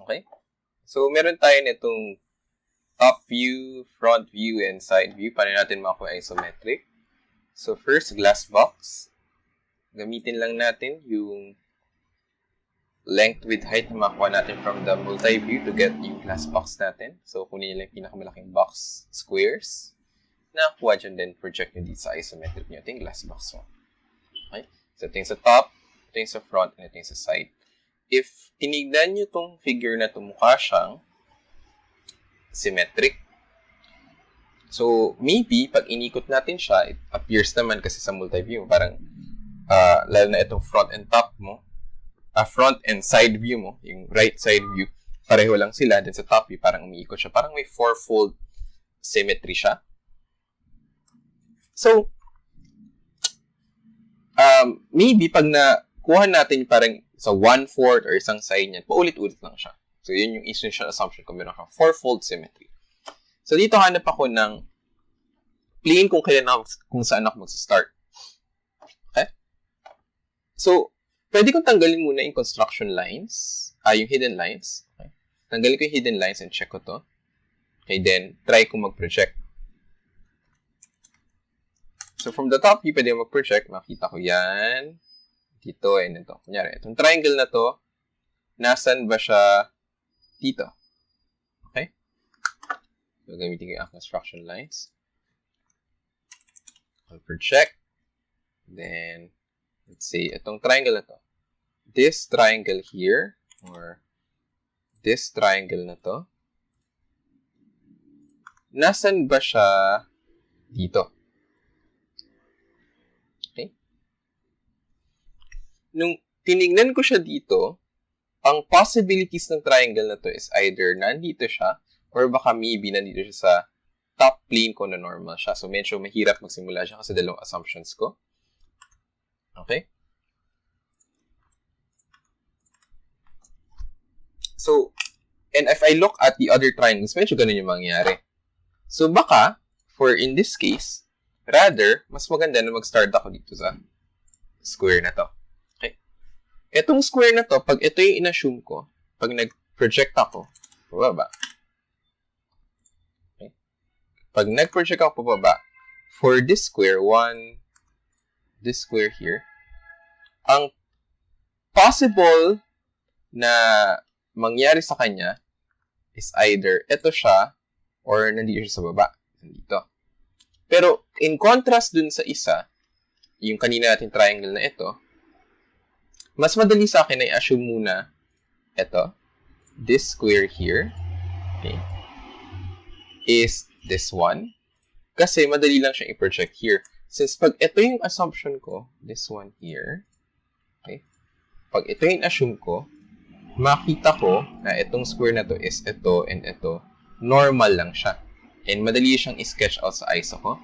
Okay? So, meron tayo nitong top view, front view, and side view. Paano natin makuha isometric? So, first, glass box. Gamitin lang natin yung length with height na makuha natin from the multi-view to get yung glass box natin. So, kunin nyo lang yung pinakamalaking box squares. Nakakuha dyan, then project nyo dito sa isometric nyo. Ito yung glass box mo. Okay? So, ito yung sa top, ito yung sa front, and ito yung sa side. If tinignan nyo tong figure na ito, mukha siyang symmetric. So, maybe, pag inikot natin siya, it appears naman kasi sa multi-view. Parang, lalo na itong front and top mo, front and side view mo, yung right side view, pareho lang sila. Then sa top view, parang umiikot siya. Parang may fourfold symmetry siya. So, maybe pag nakuha natin parang sa 1/4 or isang side niyan, paulit-ulit lang siya. So, yun yung initial assumption ko. Meron kang fourfold symmetry. So, dito hanap ako ng plane kung saan ako mag-start. Okay? So, pwede kong tanggalin muna yung construction lines, yung hidden lines. Okay? Tanggalin ko yung hidden lines and check ko to. Okay, then, try kong mag-project. So, from the top view, pwede mag-project. Makita ko yan. Dito and ito. Kunyari, itong triangle na to, nasan ba siya dito? Okay? So, gamitin ko yung construction lines. I'll project. Then, let's say, itong triangle na to. This triangle here, or this triangle na to, nasan ba siya dito? Nung tinignan ko siya dito, ang possibilities ng triangle na to is either nandito siya or baka maybe nandito siya sa top plane ko na normal siya. So, medyo mahirap magsimula siya kasi dalawang assumptions ko. Okay? So, and if I look at the other triangles, medyo ganun yung mangyayari. So, baka, for in this case, rather, mas maganda na mag-start ako dito sa square na to. Itong square na to, pag ito yung in-assume ko, pag nag-project ako, pababa. Okay? Pag nag-project ako pababa, for this square, this square here, ang possible na mangyari sa kanya is either ito siya or nandito siya sa baba. Nandito. Pero, in contrast dun sa isa, yung kanina natin triangle na ito, mas madali sa akin na i-assume muna ito, this square here, okay, is this one. Kasi madali lang siyang i-project here. Since pag ito yung assumption ko, this one here, okay, pag ito yung assume ko, makita ko na itong square na to is ito and ito, normal lang siya. And madali siyang i-sketch out sa ISO ko.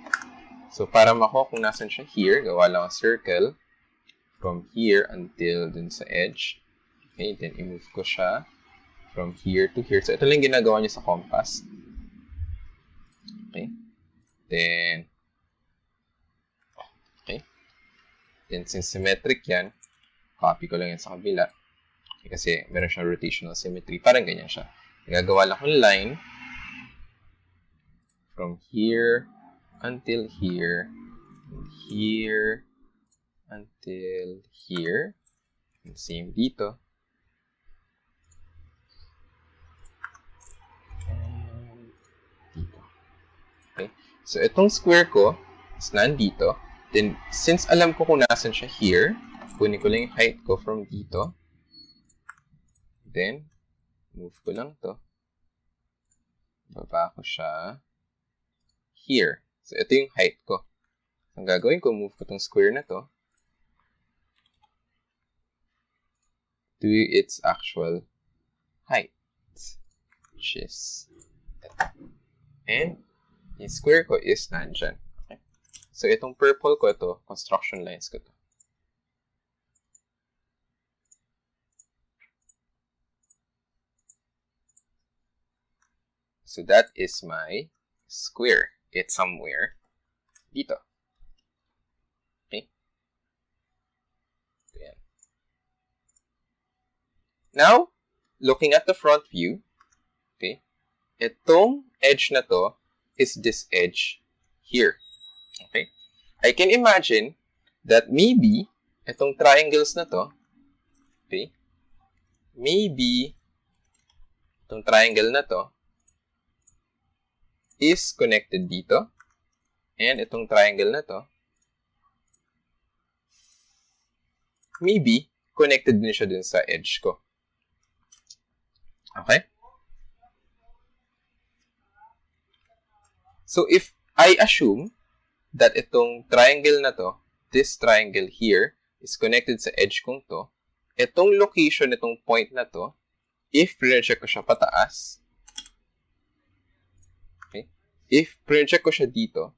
So, para makuha kung nasan siya here, gawa lang ang circle, from here until dun sa edge. Okay, then i-move ko siya from here to here. So, ito lang ginagawa niya sa compass. Okay. Then, since symmetric yan, copy ko lang yan sa kabila. Okay, kasi meron siyang rotational symmetry. Parang ganyan siya. Gagawa lang akong line from here until here, and here, until here. And same dito. And dito. Okay. So, itong square ko is nandito. Then, since alam ko kung nasan siya here, kunin ko lang yung height ko from dito. Then, move ko lang to. Baba ko siya here. So, ito yung height ko. Ang gagawin ko, move ko tong square na to to its actual height, which is ito. And yung square ko is nandyan. Okay? So, itong purple ko, ito, construction lines ko to. So, that is my square. It's somewhere dito. Okay? Now, looking at the front view, okay, itong edge na to is this edge here. Okay? I can imagine that maybe itong triangles na to, okay, maybe itong triangle na to is connected dito, and itong triangle na to maybe connected din siya dun sa edge ko. Okay? So, if I assume that itong triangle na to, this triangle here, is connected sa edge kong to, itong location, itong point na to, if pre-check ko siya pataas, okay, if pre-check ko siya dito,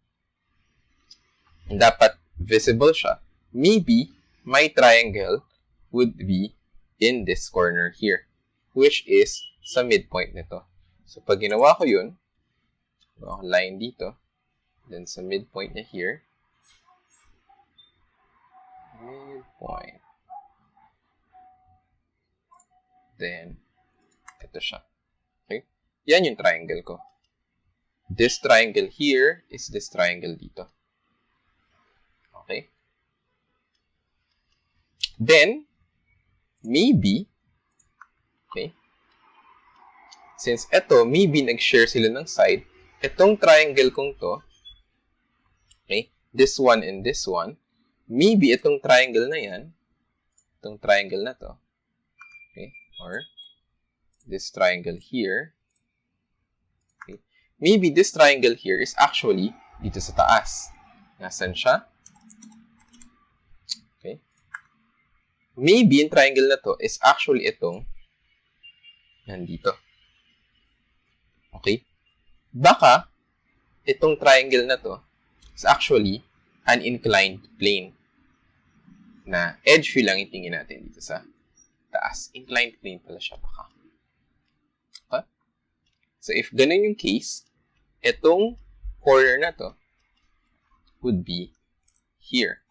dapat visible siya, maybe my triangle would be in this corner here, which is sa midpoint nito. So, pag ginawa ko yun, line dito, then sa midpoint niya here, midpoint, then, ito siya. Okay? Yan yung triangle ko. This triangle here is this triangle dito. Okay? Then, maybe, okay, since ito, maybe nag-share sila ng side, itong triangle kong to, okay, this one and this one, maybe itong triangle na yan, itong triangle na to, okay, or this triangle here, okay, maybe this triangle here is actually dito sa taas. Nasaan siya? Maybe yung triangle na to is actually itong nandito. Okay? Baka, itong triangle na to is actually an inclined plane. Na edge view lang itingin natin dito sa taas. Inclined plane pala siya baka. Okay? So, if ganun yung case, itong corner na to would be here.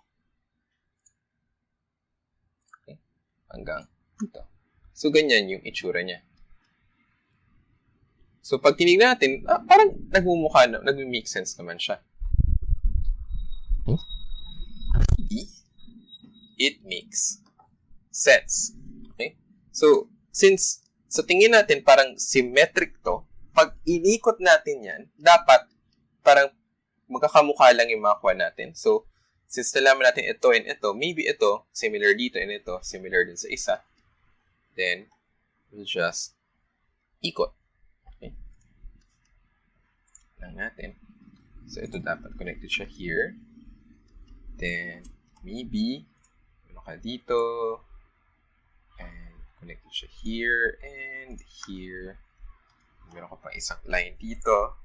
Hanggang dito. So, ganyan yung itsura niya. So, pag tinignan natin, parang nagmumukha na, nag-make sense naman siya. It makes sense. Okay? So, since sa tingin natin parang symmetric to, pag inikot natin yan, dapat parang magkakamukha lang yung makuha natin. So, since nalaman natin ito and ito, maybe ito, similar dito and ito, similar din sa isa, then, we'll just ikot. Okay? Lang natin. So, ito dapat connected siya here. Then, maybe, meron ka dito, and connected siya here, and here. Meron ka pa isang line dito.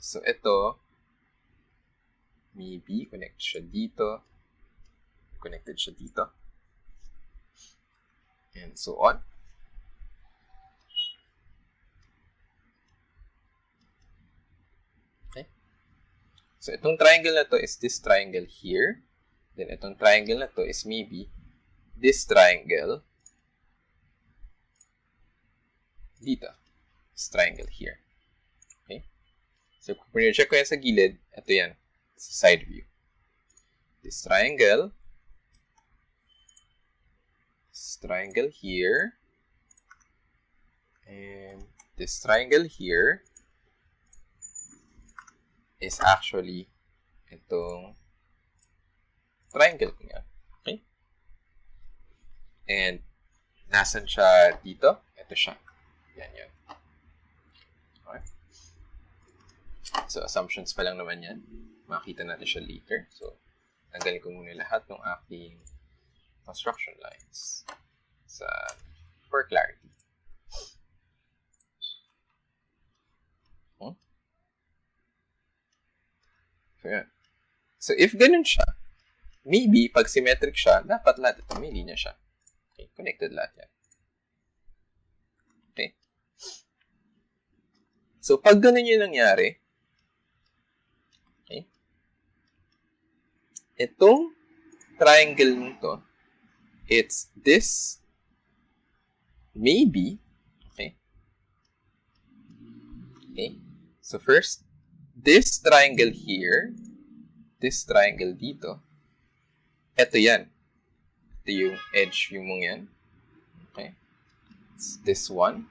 So, ito, maybe, connected siya dito, and so on. Okay? So, itong triangle na to is this triangle here. Then, itong triangle na to is maybe this triangle dito. This triangle here. So, kung check ko yan sa gilid, ito yan, sa side view. This triangle here, and this triangle here is actually itong triangle ko yan. Okay? And, nasan siya dito? Ito siya. Yan yun. Okay? So, assumptions pa lang naman yan. Makita natin siya later. So, tanggalin ko muna lahat ng aking construction lines for clarity. So, yan. So, if ganun siya, maybe, pag symmetric siya, dapat lahat ito may linya siya. Okay, connected lahat yan. Okay? So, pag ganun yung nangyari, Itong triangle nito, it's this, maybe, okay? Okay. So first, this triangle here, this triangle dito, ito yan. Ito yung edge yung mong yan. Okay. It's this one.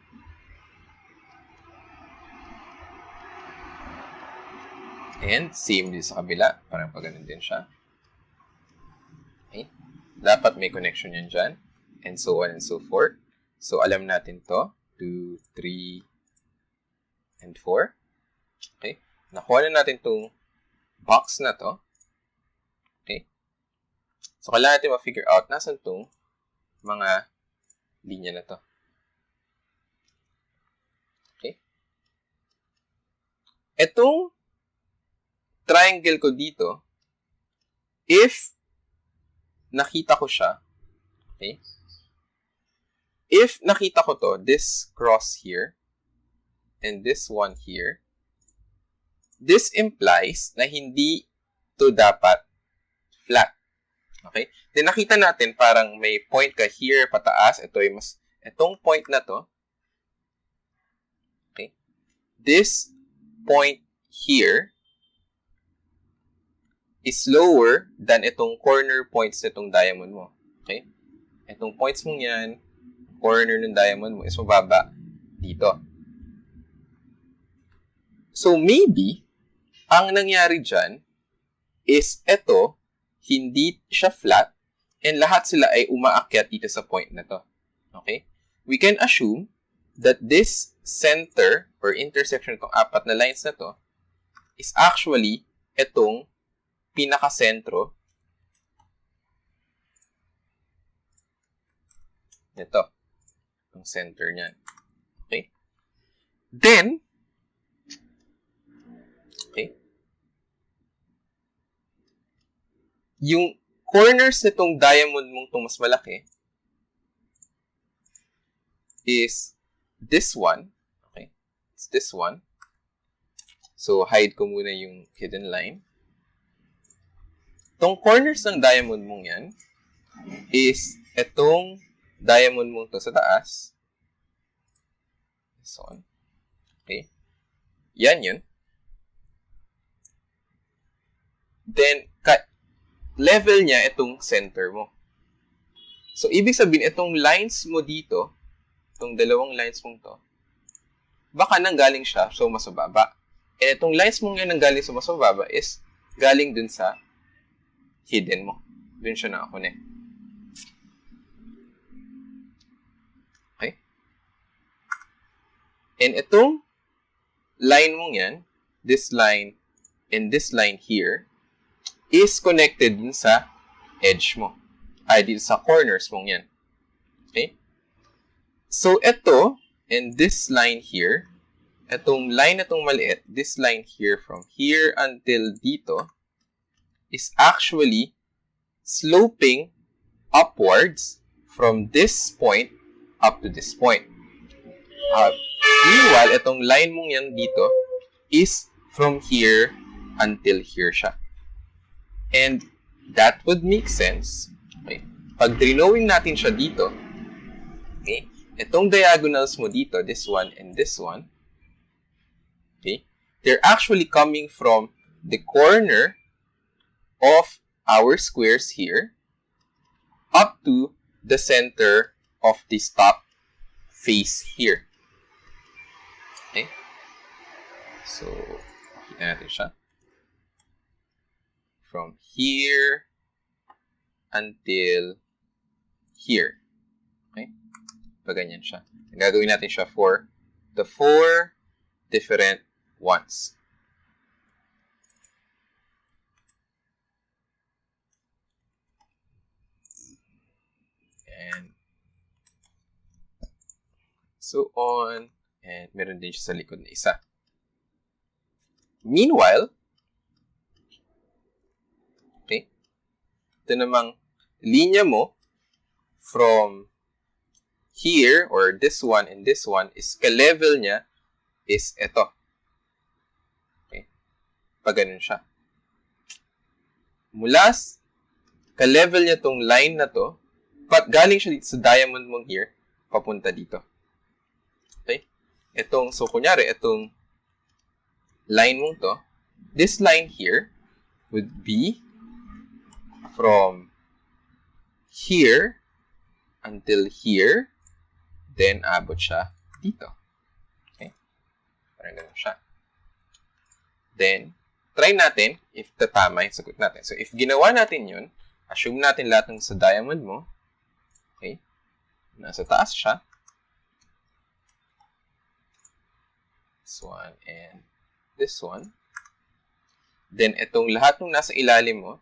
And same din sa kabila. Parang pag-ganun din siya. Okay. Dapat may connection yan dyan. And so on and so forth. So, alam natin to. 2, 3, and 4. Okay. Nakuha na natin itong box na to. Okay. So, kailangan natin ma-figure out nasan itong mga linya na to. Okay. Itong triangle ko dito, if nakita ko siya, okay? If nakita ko to, this cross here, and this one here, this implies na hindi to dapat flat. Okay? Then nakita natin parang may point ka here, pataas, ito ay mas, itong point na to, okay? This point here, is lower than itong corner points nitong diamond mo. Okay? Itong points mong yan, corner ng diamond mo is mababa dito. So, maybe, ang nangyari dyan is ito, hindi siya flat, and lahat sila ay umaakyat dito sa point na to. Okay? We can assume that this center or intersection ng apat na lines na to is actually itong pinaka-sentro. Ito. Yung center niyan. Okay? Then, okay, yung corners nitong diamond mong itong mas malaki is this one. Okay? It's this one. So, hide ko muna yung hidden line. Itong corners ng diamond mong yan is itong diamond mong to sa taas. This one. Okay. Yan yun. Then, level niya itong center mo. So, ibig sabihin, itong lines mo dito, itong dalawang lines mong to, baka nanggaling siya, so mas mababa. And itong lines mong yan nanggaling sa mas mababa is galing dun sa hidden mo. Dun siya nakakonect. Okay? And itong line mong yan, this line and this line here, is connected dun sa edge mo. Ay, dito sa corners mong yan. Okay? So, ito, and this line here, itong line na itong maliit, this line here from here until dito, is actually sloping upwards from this point up to this point. Meanwhile, itong line mong yan dito is from here until here siya. And that would make sense. Okay? Pag drawing natin siya dito, okay, itong diagonals mo dito, this one and this one, okay, they're actually coming from the corner of our squares here up to the center of this top face here. Okay? So, kita natin siya. From here until here. Okay? Paganyan siya. Gagawin natin siya for the 4 different ones. And so on. And meron din siya sa likod na isa. Meanwhile, okay, ito namang linya mo from here, or this one and this one, is ka-level niya is ito. Okay? Pag ganun siya. Mula ka-level niya tong line na to, galing siya dito sa diamond mong here, papunta dito. Okay? So kunyari, itong line mong to, this line here would be from here until here, then abot siya dito. Okay? Parang ganun siya. Then, try natin if tatama yung sagot natin. So, if ginawa natin yun, assume natin lahat ng sa diamond mo, okay, nasa taas siya, this one and this one, then itong lahat ng nasa ilalim mo,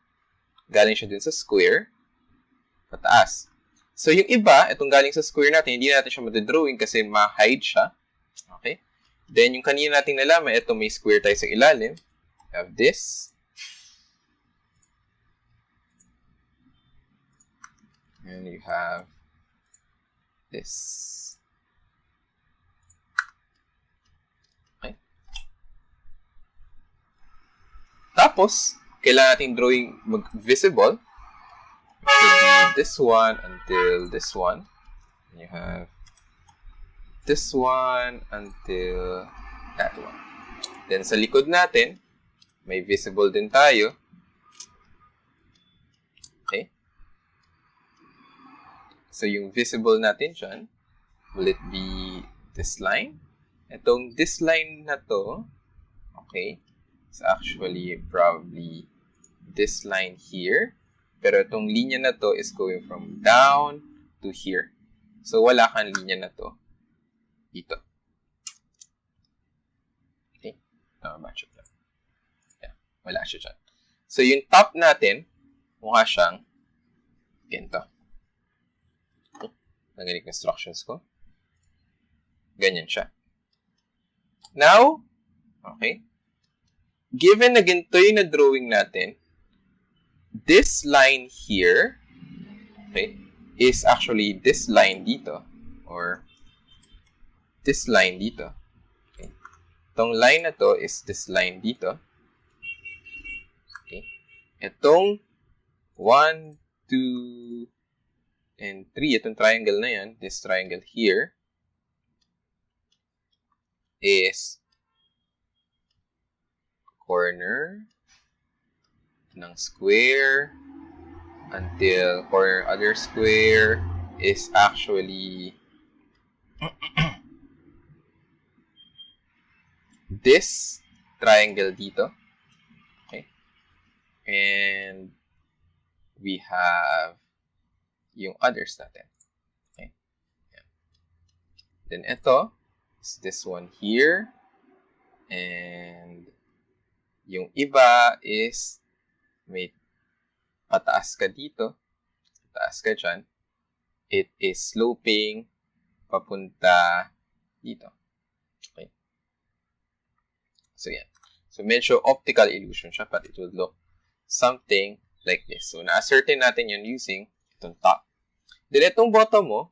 galing siya din sa square, pataas. So, yung iba, itong galing sa square natin, hindi natin siya madodrawing kasi ma-hide siya. Okay? Then, yung kanina nating nalaman, ito may square tayo sa ilalim. We have this. And you have this. Okay? Tapos, kailangan natin drawing mag-visible. It should be this one until this one. And you have this one until that one. Then sa likod natin, may visible din tayo. Okay? So yung visible natin dyan, will it be this line? Itong this line na to, okay, it's actually probably this line here. Pero itong linya na to is going from down to here. So wala kang linya na to dito. Okay? Tama ba siya? Yeah, wala siya dyan. So, yung top natin, mukha siyang ganito. Okay? Nagaling instructions ko. Ganyan siya. Now, okay, given na ganito yung na-drawing natin, this line here, okay, is actually this line dito, or this line dito. Okay. Itong line na to is this line dito. Okay. Itong 1, 2, and 3, itong triangle na yan, this triangle here, is corner ng square until corner other square is actually this triangle dito. Okay. And we have yung others natin. Okay. Yeah. Then ito is this one here. And yung iba is may pataas ka dito. Pataas ka dyan. It is sloping papunta dito. Okay. So, yan. So, medyo optical illusion siya, but it will look something like this. So, na-ascertain natin yun using itong top. Then, itong bottom mo,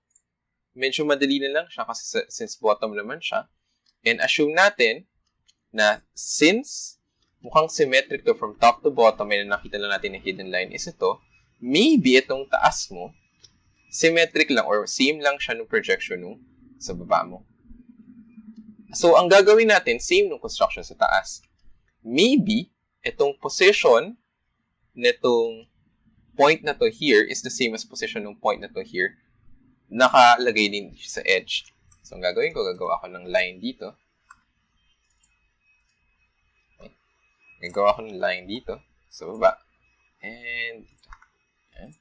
medyo madali na lang siya kasi since bottom naman siya. And assume natin na since mukhang symmetric to from top to bottom, may nakita lang natin na hidden line is ito, maybe itong taas mo, symmetric lang or same lang siya ng projection nung sa baba mo. So, ang gagawin natin, same nung construction sa taas. Maybe, itong position nitong point na to here is the same as position ng point na to here. Nakalagay din sa edge. So, ang gagawin ko, gagawa ko ng line dito. Okay. Gagawa ko ng line dito sa baba. And, ayan.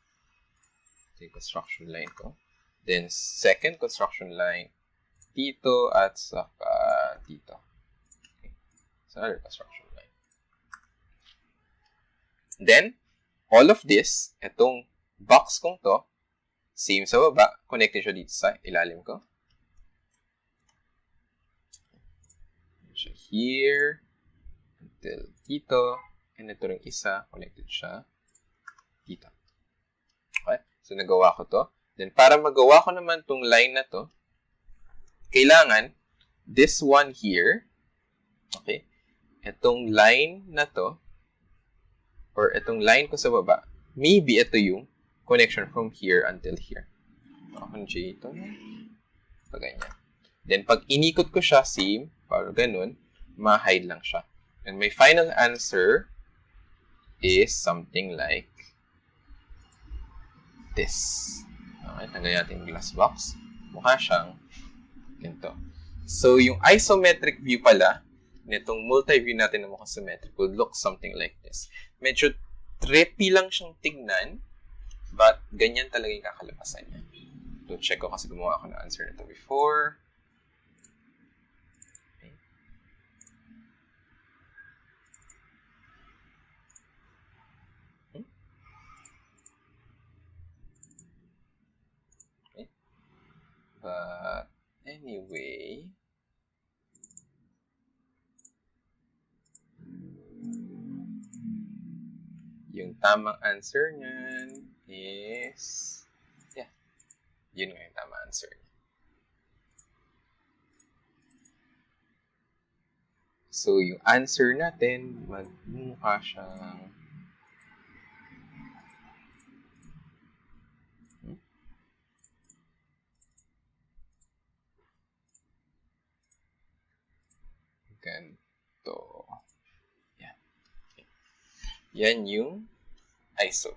Ito yung construction line ko. Then, second construction line dito at saka dito. Okay. So, another construction line. Then, all of this, itong box kong to, same sa baba, connected siya dito sa ilalim ko. Siya here, until dito, and ito rin isa, connected siya dito. Okay? So, nagawa ko to. Then, para magawa ko naman tong line na to, kailangan, this one here, okay, itong line na to, or itong line ko sa baba, maybe ito yung connection from here until here. Ako J ito. Pag ganyan. Then, pag inikot ko siya, same, para ganun, ma-hide lang siya. And my final answer is something like this. Okay, tanggalin natin yung glass box. Mukha siyang ganito. So, yung isometric view pala, nitong multi-view natin na mukhang symmetric would look something like this. Medyo trippy lang siyang tignan, but ganyan talaga yung kakalabasan niya. So, check ko kasi gumawa ako ng answer nito before. Okay. Okay. But, anyway, yung tamang answer niyan is, yeah, yun nga yung tamang answer niya. So, yung answer natin, magmumukha siyang ganito. Yan. Yan yung ISO.